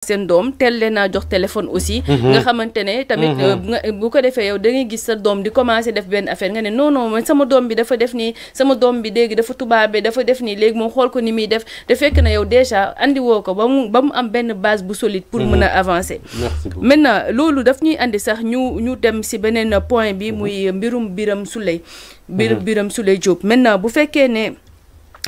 seen doom teel leen a jox téléphone aussi. nga xamante ne tamit bu ko defee yow da ngay gis sa doom di commencer def benn affaire nga ne non non man sama doom bi dafa def nii sama doom bi léegi dafa tubaabe dafa def nii léegi moom xool ko ni muy def te fekk na yow déjà andi woo ko ba mu am benn base bu solide pour mën a avancer. maintenant loolu daf ñuy andi sax ñu dem ci beneen point bi muy mbirum Birame Souleye. Birame Souleye Diop maintenant bu fekkee ne.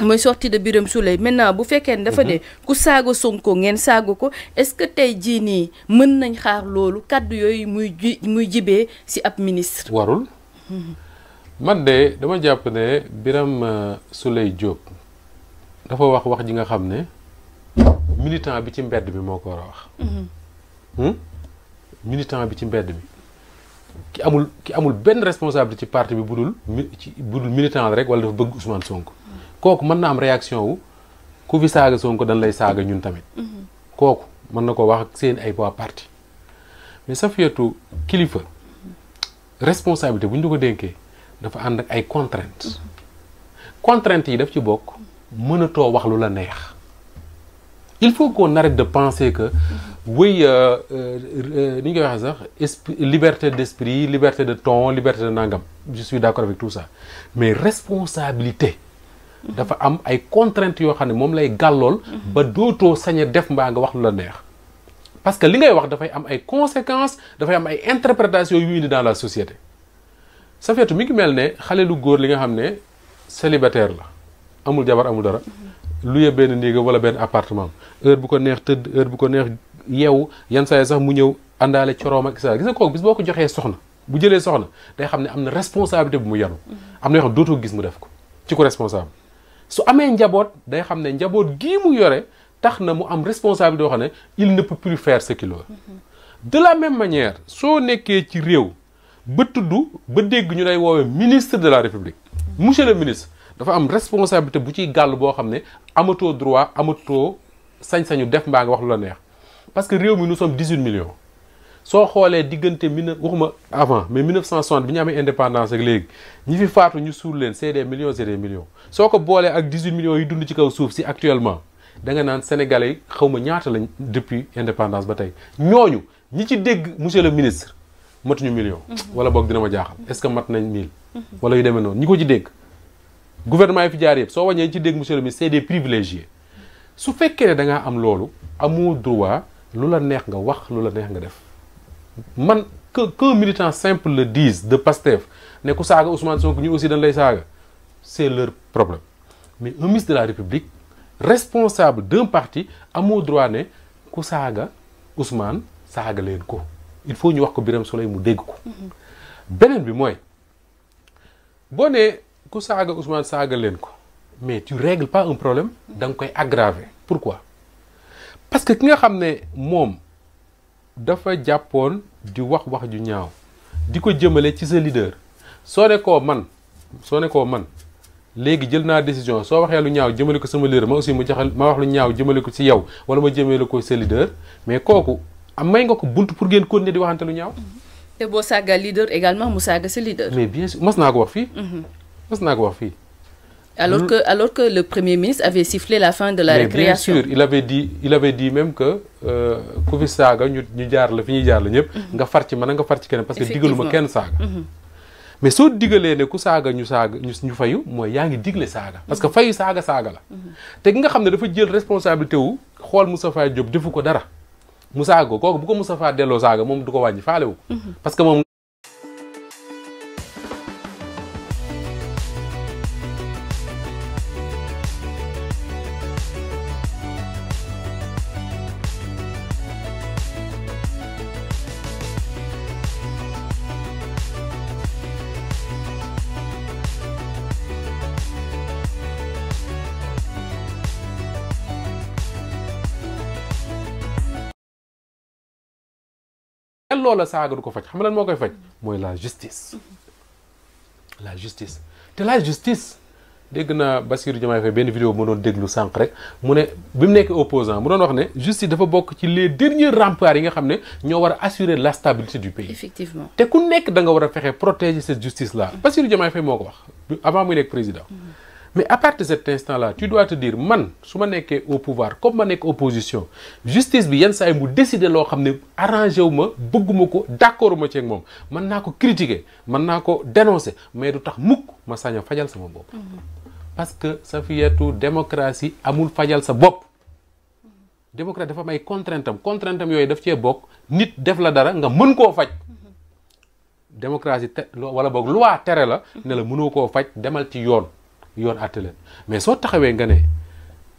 mooy sortie de Birame Souleye maintenant bu fekkee ne dafa de ku saaga Sonko ngeen saaga ko est-ce que tey jii nii mën nañ xaar loolu kàddu yooyu muy jibee ci ab ministre. warul man de dama jàpp ne Birame Souleye Diop dafa wax ji nga xam ne militant bi ci mbedd bi moo ko war a wax. militant bi ci mbedd bi ki amul benn responsabilité ci parti bi budul militant rek wala dafa bëgg Ousmane Sonko. kooku mën na am réaction wu ku fi saaga Sonko dañ lay saaga ñun tamit. kooku mën na ko wax ak seen ay waa parti mais Safiatou kilifa responsabilité bu ñu ko dénkee dafa ànd ak ay contraintes. contraintes yi daf ci bokk mënatoo wax lu la neex. il faut qu'on arrête de penser que oui ni ñu koy waxee sax liberté d'esprit liberté de ton liberté de nangam je suis d'accord avec tout ça mais responsabilité. dafa am ay contraintes yoo xam ne moom lay gàllool ba dootoo sañ a def mbaa nga wax lu la neex parce que li ngay wax dafay am ay conséquences dafay am ay interprétations yu indi dans la société. Safiatou mi ngi mel ne xale lu góor li nga xam ne célibataire la amul jabar amul dara luye benn néeg wala benn appartement heure bu ko neex tëdd heure bu ko neex yeewu yan saa yi sax mu ñëw àndaale coroom ak isa gis nga kooku bis boo ko joxee soxna bu jëlee soxna day xam ne am na responsabilité bu mu yanu am na yoo xam dootoo gis mu def ko ci ko responsable. su amee njaboot day xam ne njaboot gii mu yore tax na mu am responsabilité yoo xam ne il ne peut plus faire ce qu'il veut. de la même manière soo nekkee ci réew ba tudd ba dégg ñu lay woowee ministre de la République monsieur le ministre dafa am responsabilité bu ciy gàll boo xam ne amatoo droit amatoo sañ-sañu def mbaa nga wax lu la neex parce que réew mi nous sommes 18 millions. soo xoolee diggante waxuma avant mais 1960 bi ñu amee indépendance ak léegi ñi fi faatu ñu suul leen c'est des millions et des millions soo ko boolee ak 18 millions yi dund ci kaw suuf si actuellement da nga naan sénégalais yi xaw ma ñaata lañ depuis indépendance ba tey ñooñu ñi ci dégg monsieur le ministre matuñu million. wala boog dina ma jaaxal est-ce que mat nañ 1000. wala yu demee noonu ñi ko ci dégg gouvernement yi fi jaar yëpp soo wàññee ci dégg monsieur le ministre c'est des privilégiés su fekkee ne da ngaa am loolu amoo droit lu la neex nga wax lu la neex nga def. man qu'un militant simple le dise de Pastef ne ku saaga Ousmane Sonko ñun aussi dañ lay saaga c'est leur problème mais un ministre de la République responsable d'un parti amoo droit ne ku saaga Ousmane saaga leen ko il faut ñu wax ko Birame Souleye mu dégg ko. beneen bi mooy boo nee ku saaga Ousmane saaga leen ko mais tu règles pas un problème da nga koy aggraver. pourquoi parce que ki nga xam ne moom. dafa jàppoon di wax ju ñaaw di ko jëmale ci sa leader soo ne koo man léegi jël naa décision soo waxee lu ñaaw jëmale ko sama leader ma aussi ma wax lu ñaaw jëmale ko ci yow wala ma jëmale ko sa leader mais kooku may nga ko bunt pour ngeen continuer di waxante lu ñaaw. te boo saaga leader également mu saaga sa leader. mais bien sûr mas naa ko wax fii. Alors que le Premier ministre avait sifflé la fin de la récréation. Bien sûr, il avait dit même que ku fi saaga ñu jaar la fi ñuy jaar la ñëpp nga far ci man nga far ci keneen parce que digaluma kenn saaga. mais soo digalee ne ku saaga ñu fayu mooy yaa ngi digle saaga parce que fayu saaga la. te ki nga xam ne dafa jël responsabilité wu xool Moustapha Diop defu ko dara mu saaga ko kooku bu ko Moustapha delloo saaga moom du ko wàññi faale wu ko parce que moom. loola saaga du ko faj xam nga lan moo koy faj mooy la justice te la justice dégg naa Bassirou Diomaye Faye benn vidéo mu doon déglu sànq rek mu ne bi mu nekk opposant mu doon wax ne justice dafa bokk ci les derniers remparts yi nga xam ne ñoo war a assurer la stabilité du pays. Effectivement. te ku nekk da nga war a fexe protéger cette justice là Bassirou Diomaye Faye moo ko wax avant muy nekk président mais à partir de cet instant-là tu dois te dire man su ma nekkee au pouvoir comme ma nekk opposition justice bi yenn saa yi mu décider loo xam ne arrangé wu ma bëgguma ko d'accord ma ci ak moom mën naa ko critiquer mën naa ko dénoncer mais du tax mukk ma sañ a fajal sama bopp. parce que Safiatou démocratie amul fajal sa bopp. démocratie dafa am ay contrainte am yooyu daf cee bokk nit def la dara nga mën koo faj. démocratie wala boog loi tere la ne la mënoo koo faj demal ci yoon àtte leen mais soo taxawee nga ne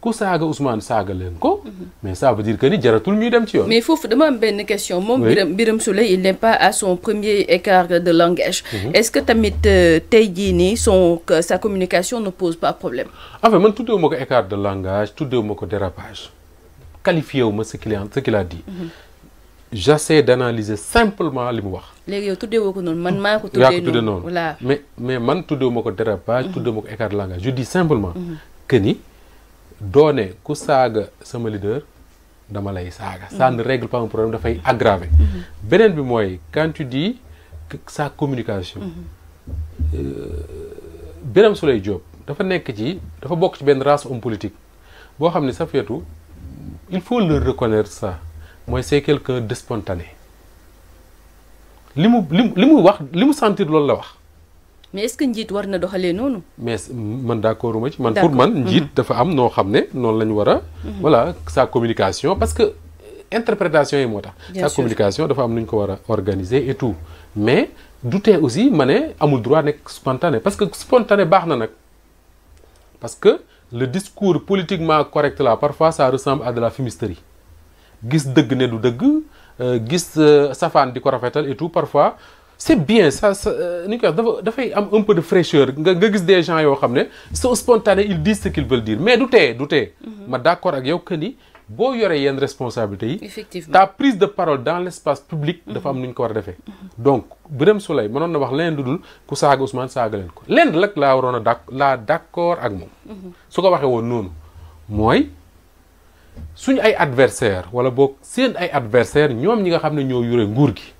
ku saaga Ousmane saaga leen ko mais ça veut dire que ni jaratul ñuy dem ci yoon. mais foofu dama am benn question moom Birame Souleye il n'est pas à son premier écart de langage. Est-ce que tamit tey jii nii sa communication ne pose pas problème. en fait man tuddeewu ma ko écart de langage tuddeewu ma ko dérapage qualifié wu ma ce qu'il a dit. J'essaie d'analyser simplement li mu wax. léegi yow tuddee woo ko noonu man maa ko tuddee noonu voilà mais man tuddee ma ko dérapage tuddee ma ko écart de langage je dis simplement que ni doone ku saaga sama leader dama lay saaga ça ne règle pas un problème dafay aggraver beneen bi mooy quand tu dis que sa communication Birame Souleye Diop dafa bokk ci benn race homme politique boo xam ne Safiatou il faut le reconnaître ça mooy c'est quelqu'un de spontané li mu wax li mu sentir loolu la wax. mais est-ce que njiit war na doxalee noonu. mais man d'accord ma ci man pour man njiit dafa am noo xam ne noonu la ñu war a. voilà sa communication parce que interprétation yi moo tax. sa communication dafa am nu ñu ko war a organiser et tout mais du tee aussi ma ne amul droit nekk spontané parce que spontané baax na nag parce que le discours politiquement correct là parfois ça ressemble à de la fumisterie. gis dëgg ne du dëgg gis safaan di ko rafetal et tout parfois c'est bien ça ni ñu koy wax dafay am un peu de fraîcheur nga gis des gens yoo xam ne sont spontanés ils disent ce qu'ils veulent dire mais du tee ma d'accord ak yow que ni boo yoree yenn responsabilités yi effectivement ta prise de parole dans l'espace public dafa am nu ñu ko war a defee donc Birame Souleye mënoon na wax leneen lu dul ku saaga Ousmane saaga leen ko lenn rek laa waroon a d'accord ak moom su ko waxee woon noonu mooy suñu ay adversaire wala boog seen ay adversaire ñoom ñi nga xam ne ñoo yore nguur gi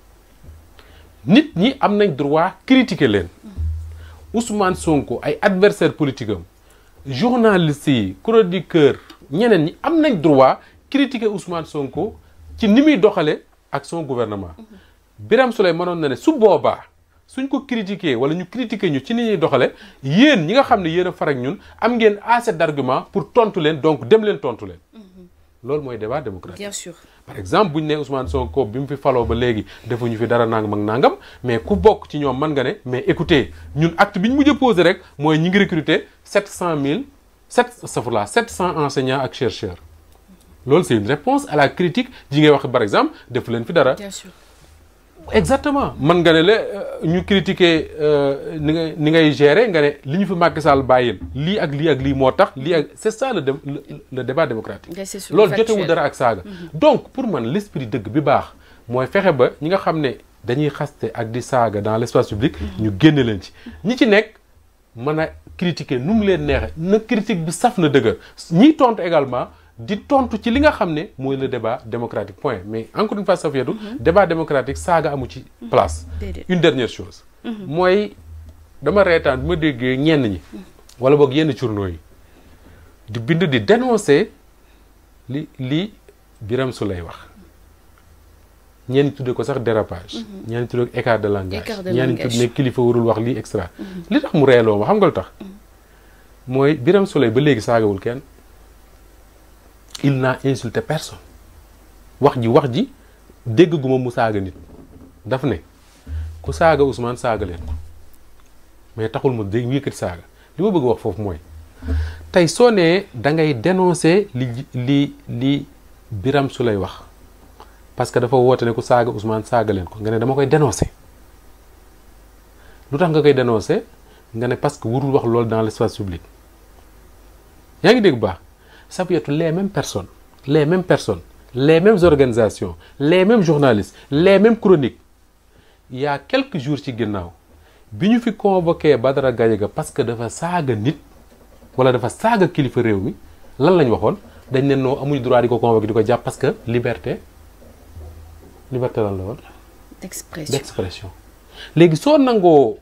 nit ñi am nañ droit critiquer leen Ousmane Sonko ay adversaire politique am journalistes yi chroniqueur ñeneen ñi am nañ droit critiquer Ousmane Sonko ci ni muy doxale ak son gouvernement Birame Souleye mënoon na ne su boobaa suñ ko critiquer wala ñu critiquer ñu ci ni ñuy doxale yéen ñi nga xam ne yéen a far ak ñun am ngeen assez d'argument pour tontu leen donc dem leen tontu leen loolu mooy débat démocratique. Bien sûr. par exemple bu ñu nee Ousmane Sonko bi mu fi faloo ba léegi defuñu fi dara nangam ak nangam mais ku bokk ci ñoom mën nga ne mais écoutez ñun acte bi ñu mujj a posé rek mooy ñi ngi recruter 700 enseignants ak chercheurs loolu c'est une réponse à la critique ji ngay wax par exemple defu leen fi dara. Bien sûr. exactement mën nga ne la ñu critiquer ni ngay gérer nga ne li ñu fi Macky Sall bàyyil lii ak lii moo tax lii ak c'est ça le débat démocratique loolu jotewul dara ak saaga donc pour man l'esprit dëgg bi baax mooy fexe ba ñi nga xam ne dañuy xaste ak di saaga dans l'espace public ñu génne leen ci ñi ci nekk mën a critiquer nu mu leen neexe na critique bi saf na dëgg ñiy tontu également di tontu ci li nga xam ne mooy le débat démocratique point mais encore une fois Safiatou débat démocratique saaga amu ci place une dernière chose mooy dama reetaan bi ma déggee ñenn ñi wala boog yenn journaux yi di bind di dénoncer li Birame Souleye wax ñenn tudde ko sax dérapage ñenn tudde ko écart de langage ñenn tudde ne kilifa warul wax lii extra li tax mu reeloo ma xam nga lu tax mooy Birame Souleye ba léegi saagawul kenn il n'a insulté personne wax ji dégg gu ma mu saaga nit daf ne ku saaga Ousmane saaga leen ko mais taxul ma dégg yëkkati saaga li ma bëgg wax foofu mooy tey soo nee da ngay dénoncer li Birame Souleye wax parce que dafa woote ne ku saaga Ousmane saaga leen ko nga ne dama koy dénoncer lu tax nga koy dénoncer nga ne parce que warul wax loolu dans l'espace public yaa ngi dégg baax Safiatou les mêmes personnes les mêmes organisations les mêmes journalistes les mêmes chroniques il y a quelques jours ci ginnaaw bi ñu fi convoqué Badara Gadiaga parce que dafa saaga nit wala dafa saaga kilifa réew mi lan lañ waxoon dañ ne noo amuñu droit di ko convoqué di ko jàpp parce que liberté lan la woon d'expression léegi soo nangoo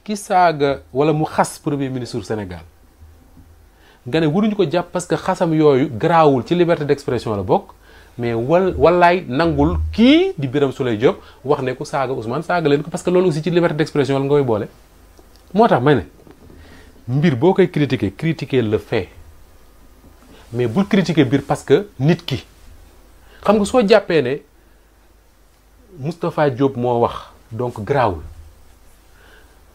ki saaga wala mu xas premier ministre Sénégal nga ne waruñu ko jàpp parce que xasam yooyu garaawul ci liberté d'expression la bokk mais wallaay nangul kii di Birame Souleye Diop wax ne ku saaga Ousmane saaga leen ko parce que loolu aussi ci liberté d'expression la nga koy boole. moo tax may ne mbir boo koy critiquer le fait mais bul critiquer mbir parce que nit ki xam nga soo jàppee ne Moustapha Diop moo wax donc garaawul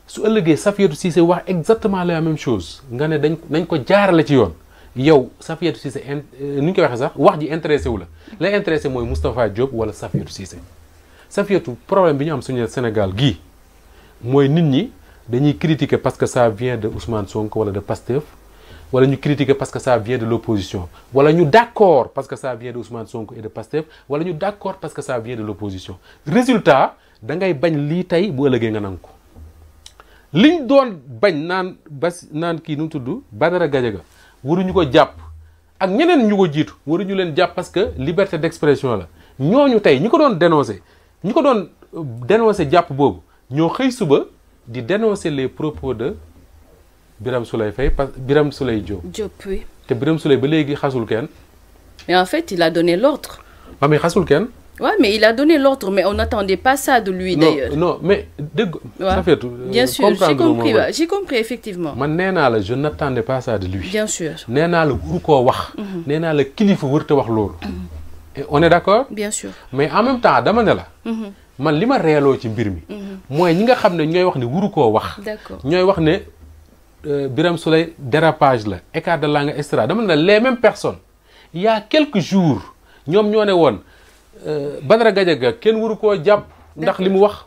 su ëllëgee Safiatou Cissé wax exactement la même chose nga ne nañ ko jaarale ci yoon yow Safiatou Cissé ni ñu koy waxee sax wax ji intéressé wu la lay intéressé mooy Moustapha Diop wala Safiatou Cissé. Safiatou problème bi ñu am suñu Sénégal gii mooy nit ñi dañuy critiquer parce que ça vient de Ousmane Sonko wala de Pastef wala ñu critiquer parce que ça vient de l'opposition wala ñu d'accord parce que ça vient de Ousmane Sonko et de Pastef wala ñu d'accord parce que ça vient de l'opposition résultat da ngay bañ lii tey bu ëllëgee nga nangu ko liñ doon bañ naan kii nu mu tudd Badara Gadiaga waruñu ko jàpp ak ñeneen ñu ko jiitu waruñu leen jàpp parce que liberté d'expression la ñooñu tey ñi ko doon dénoncer jàpp boobu ñoo xëy suba di dénoncer les propos de Birame Souleye Birame Souleye Diop. Oui. te Birame Souleye ba léegi xasul kenn. mais en fait il a donné l'ordre. ah mais xasul kenn. Ouais, mais il a donné l'ordre, mais on n'attendait pas ça de lui d'ailleurs. Non, mais ça fait tout. Bien sûr, j'ai compris effectivement. Man néna la je n'attendais pas ça de lui. Bien sûr. Néna la wuru ko wax. Néna la kilifa wërta wax lolu. On est d'accord? Bien sûr. Mais en même temps dama né la. Man lima rélo ci mbir mi moy ñi nga xamné ñoy wax ni wuru ko wax. D'accord. Ñoy wax né Birame Souleye dérapage la, écart de langue extra. Dama né les mêmes personnes. Il y a quelques jours ñom ñoo né won Badara Gadiaga kenn waru koo jàpp ndax li mu wax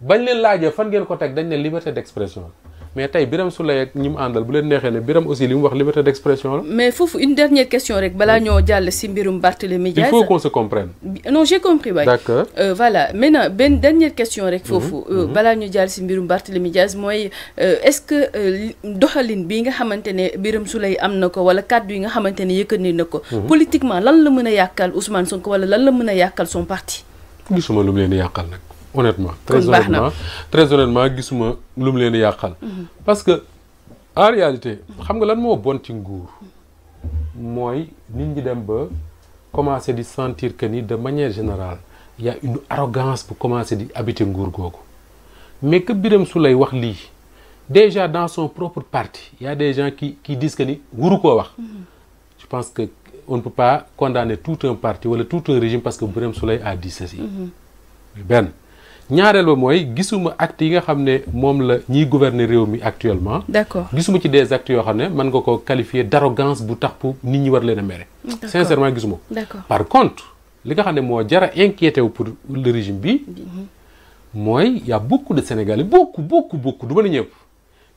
bañ leen laajee fan ngeen ko teg dañ ne liberté d'expression mais tey Birame Souleye ak ñi mu àndal bu leen neexee ne Birame aussi li mu wax liberté d'expression la. Mais foofu une dernière question rek balaa ñoo jàll si mbirum Barthélémy Diaz. Il faut qu'on se comprenne. Non, j'ai compris waay. D'accord. Voilà maintenant benn dernière question rek foofu balaa ñu jàll si mbirum Barthélémy Diaz mooy est-ce que doxalin bi nga xamante ne Birame Souleye am na ko wala kàddu yi nga xamante ne yëkkati na ko politiquement lan la mën a yàqal Ousmane Sonko wala lan la mën a yàqal son parti. Gisuma lu mu leen di yàqal nag. Honnêtement, très honnêtement gisuma lu mu leen di yàqal parce que en réalité xam nga lan moo bon ci nguur mooy nit ñi dem ba commencer di sentir que ni de manière générale il y a une arrogance pour commencer di habiter nguur googu mais que Birame Souleye wax lii déjà dans son propre parti il y a des gens qui disent que ni wuru koo wax je pense que on ne peut pas condamner tout un parti wala tout un régime parce que Birame Souleye a dit ceci benn ñaareel ba mooy gisuma acte yi nga xam ne moom la ñiy gouverner réew mi actuellement. D'accord. Gisuma ci des actes yoo xam ne mën nga ko qualifier d'arrogance bu tax pour nit ñi war leen a mere. Sincèrement gisuma ko. D'accord. Par contre li nga xam ne moo jara inquiété wu pour le régime bi mooy y a beaucoup de Sénégalais beaucoup du ma ne ñëpp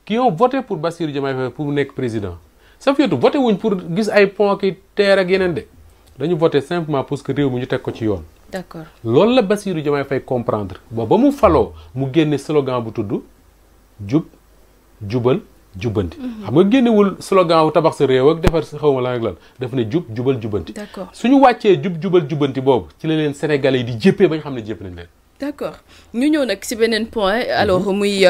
qui ont voté pour Bassirou Diomaye Faye pour mu nekk président Safiatou voté wuñ pour gis ay pont ki terre ak yeneen de dañu voté simplement pour que réew mi ñu teg ko ci yoon. D'accord. Loolu la Bassirou Diomaye Faye comprendre ba mu faloo mu génne slogan bu tudd jub jubal jubbanti. Xam nga génnewul slogan wu tabax sa réew ak defar sa xawma la ak lan daf ne jub jubal jubbanti. D'accord. Suñu wàccee jub jubal jubbanti boobu ci la leen Sénégalais yi di jéppee ba ñu xam ne jépp nañ leen. D'accord ñu ñëw nag ci beneen point alors muy